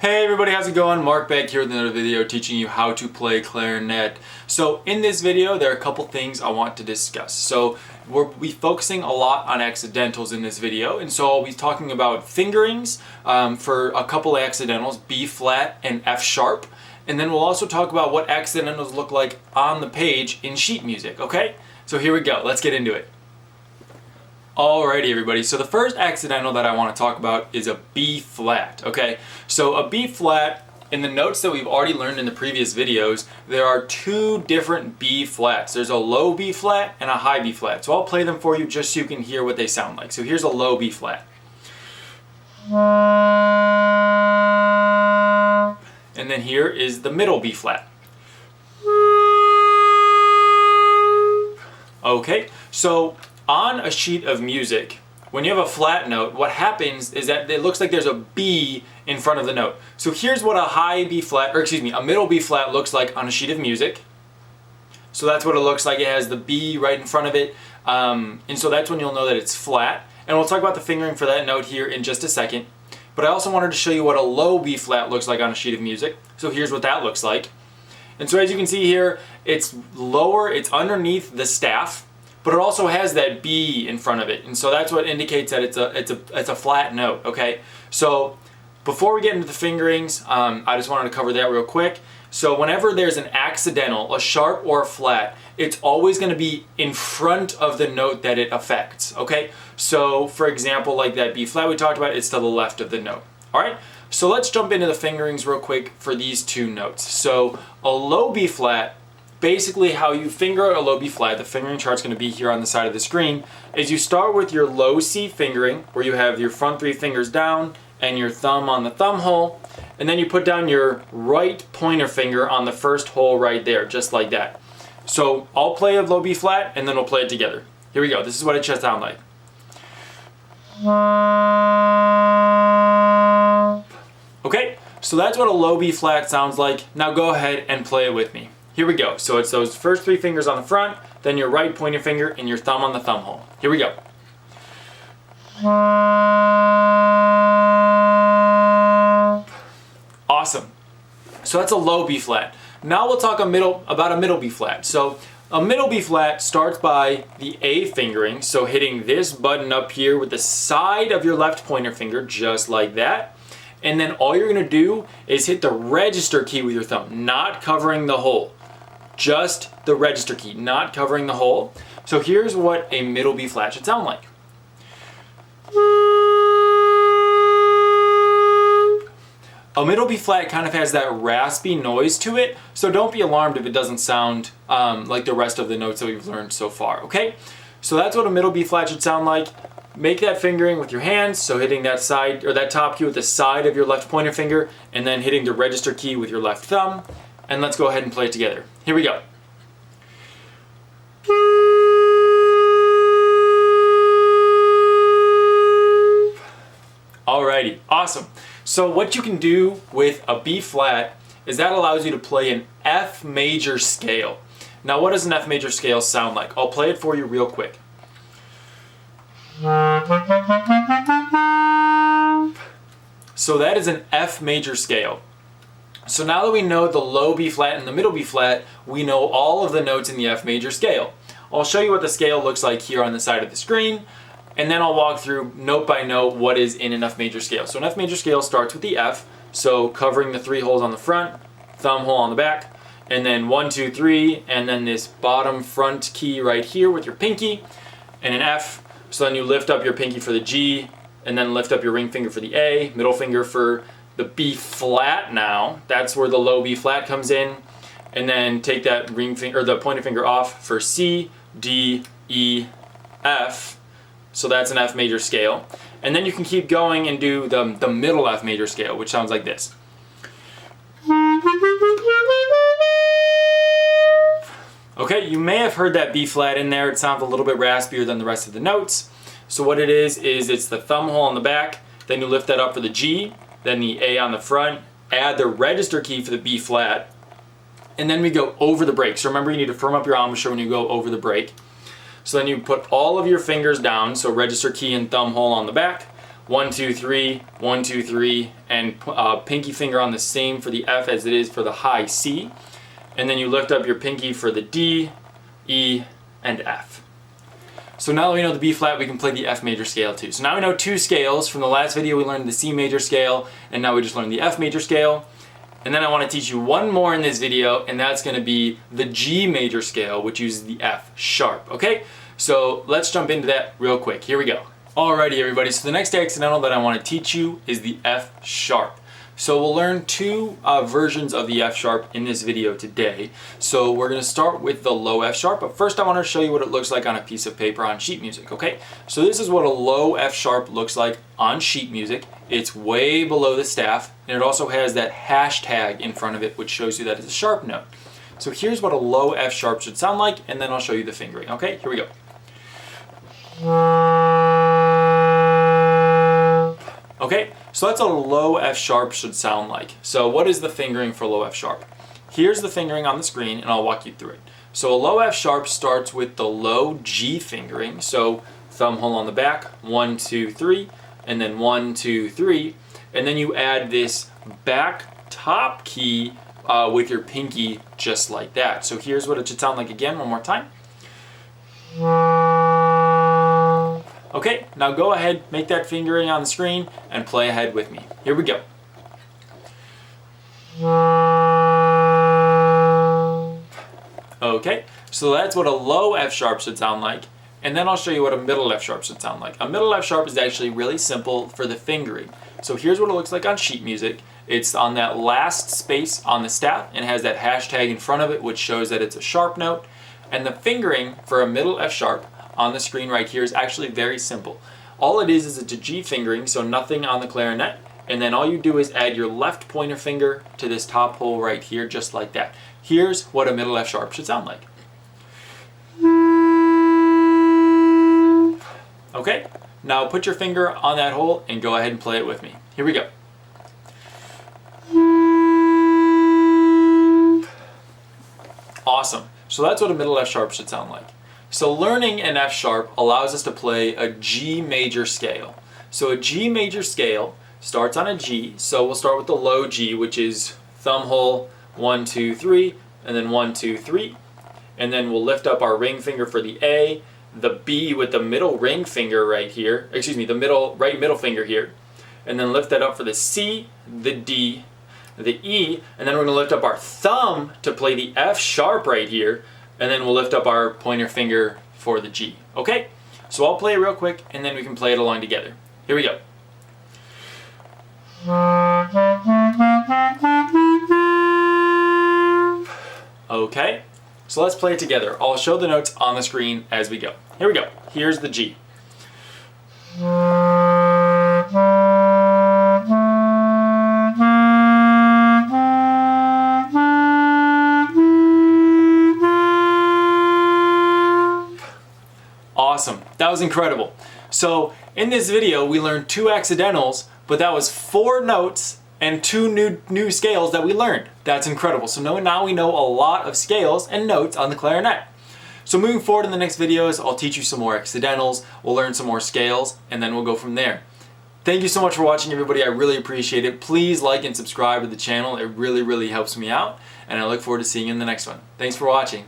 Hey everybody, how's it going? Mark back here with another video teaching you how to play clarinet. So in this video, there are a couple things I want to discuss. So we'll be focusing a lot on accidentals in this video, and so I'll be talking about fingerings for a couple accidentals, B flat and F sharp, and then we'll also talk about what accidentals look like on the page in sheet music, okay? So here we go, let's get into it. Alrighty everybody, so the first accidental that I want to talk about is a B flat, okay? So a B flat, in the notes that we've already learned in the previous videos, there are two different B flats. There's a low B flat and a high B flat. So I'll play them for you just so you can hear what they sound like. So here's a low B flat. And then here is the middle B flat. Okay, so on a sheet of music, when you have a flat note, what happens is that it looks like there's a B in front of the note. So here's what a middle B flat looks like on a sheet of music. So that's what it looks like. It has the B right in front of it. And so that's when you'll know that it's flat. And we'll talk about the fingering for that note here in just a second. But I also wanted to show you what a low B flat looks like on a sheet of music. So here's what that looks like. And so as you can see here, it's lower, it's underneath the staff, but it also has that B in front of it, and so that's what indicates that it's a flat note. Okay, so before we get into the fingerings, I just wanted to cover that real quick. So whenever there's an accidental, a sharp or a flat, it's always going to be in front of the note that it affects. Okay, so for example, like that B flat we talked about, it's to the left of the note. All right, so let's jump into the fingerings real quick for these two notes. So a low B flat, basically how you finger a low B flat, the fingering chart's going to be here on the side of the screen, is you start with your low C fingering, where you have your front three fingers down and your thumb on the thumb hole, and then you put down your right pointer finger on the first hole right there, just like that. So I'll play a low B flat and then we'll play it together. Here we go, this is what it should sound like. Okay, so that's what a low B flat sounds like. Now go ahead and play it with me. Here we go. So it's those first three fingers on the front, then your right pointer finger, and your thumb on the thumb hole. Here we go. Awesome. So that's a low B flat. Now we'll talk about a middle B flat. So a middle B flat starts by the A fingering, so hitting this button up here with the side of your left pointer finger, just like that. And then all you're going to do is hit the register key with your thumb, not covering the hole. Just the register key, not covering the hole. So here's what a middle B flat should sound like. A middle B flat kind of has that raspy noise to it, so don't be alarmed if it doesn't sound like the rest of the notes that we've learned so far, okay? So that's what a middle B flat should sound like. Make that fingering with your hands, so hitting that side or that top key with the side of your left pointer finger, and then hitting the register key with your left thumb. And let's go ahead and play it together. Here we go. Alrighty, awesome. So what you can do with a B flat is that allows you to play an F major scale. Now what does an F major scale sound like? I'll play it for you real quick. So that is an F major scale. So now that we know the low B flat and the middle B flat, we know all of the notes in the F major scale. I'll show you what the scale looks like here on the side of the screen, and then I'll walk through note by note what is in an F major scale. So an F major scale starts with the F, so covering the three holes on the front, thumb hole on the back, and then 1, 2, 3, and then this bottom front key right here with your pinky, and an F. So then you lift up your pinky for the G, and then lift up your ring finger for the A, middle finger for the B flat now. That's where the low B flat comes in. And then take that ring finger or the pointer finger off for C, D, E, F. So that's an F major scale. And then you can keep going and do the middle F major scale, which sounds like this. Okay, you may have heard that B flat in there. It sounds a little bit raspier than the rest of the notes. So what it is it's the thumb hole on the back, then you lift that up for the G, then the A on the front, add the register key for the B flat, and then we go over the break. So remember, you need to firm up your embouchure when you go over the break. So then you put all of your fingers down, so register key and thumb hole on the back, 1, 2, 3, 1, 2, 3, and pinky finger on the same for the F as it is for the high C. And then you lift up your pinky for the D, E, and F. So now that we know the B flat, we can play the F major scale too. So now we know 2 scales. From the last video, we learned the C major scale, and now we just learned the F major scale. And then I want to teach you one more in this video, and that's going to be the G major scale, which uses the F sharp, okay? So let's jump into that real quick. Here we go. Alrighty everybody, so the next accidental that I want to teach you is the F sharp. So we'll learn 2 versions of the F sharp in this video today. So we're going to start with the low F sharp, but first I want to show you what it looks like on a piece of paper on sheet music, okay? So this is what a low F sharp looks like on sheet music. It's way below the staff, and it also has that hashtag in front of it, which shows you that it's a sharp note. So here's what a low F sharp should sound like, and then I'll show you the fingering, okay? Here we go. Okay, so that's what a low F sharp should sound like. So what is the fingering for low F sharp? Here's the fingering on the screen, and I'll walk you through it. So a low F sharp starts with the low G fingering. So thumb hole on the back, 1, 2, 3, and then 1, 2, 3. And then you add this back top key with your pinky just like that. So here's what it should sound like again, one more time. Okay, now go ahead, make that fingering on the screen, and play ahead with me. Here we go. Okay, so that's what a low F sharp should sound like, and then I'll show you what a middle F sharp should sound like. A middle F sharp is actually really simple for the fingering. So here's what it looks like on sheet music. It's on that last space on the staff, and it has that hashtag in front of it, which shows that it's a sharp note. And the fingering for a middle F sharp on the screen right here is actually very simple. All it is it's a G fingering, so nothing on the clarinet, and then all you do is add your left pointer finger to this top hole right here, just like that. Here's what a middle F sharp should sound like. Okay, now put your finger on that hole and go ahead and play it with me. Here we go. Awesome. So that's what a middle F sharp should sound like. So learning an F sharp allows us to play a G major scale. So a G major scale starts on a G. So we'll start with the low G, which is thumb hole, 1, 2, 3, and then 1, 2, 3. And then we'll lift up our ring finger for the A, the B with the middle ring finger right here, excuse me, the right middle finger here. And then lift that up for the C, the D, the E, and then we're going to lift up our thumb to play the F sharp right here, and then we'll lift up our pointer finger for the G. Okay? So I'll play it real quick, and then we can play it along together. Here we go. Okay, so let's play it together. I'll show the notes on the screen as we go. Here we go. Here's the G. Awesome. That was incredible. So in this video, we learned 2 accidentals, but that was 4 notes and 2 new scales that we learned. That's incredible. So now we know a lot of scales and notes on the clarinet. So moving forward in the next videos, I'll teach you some more accidentals, we'll learn some more scales, and then we'll go from there. Thank you so much for watching, everybody. I really appreciate it. Please like and subscribe to the channel. It really, really helps me out, and I look forward to seeing you in the next one. Thanks for watching.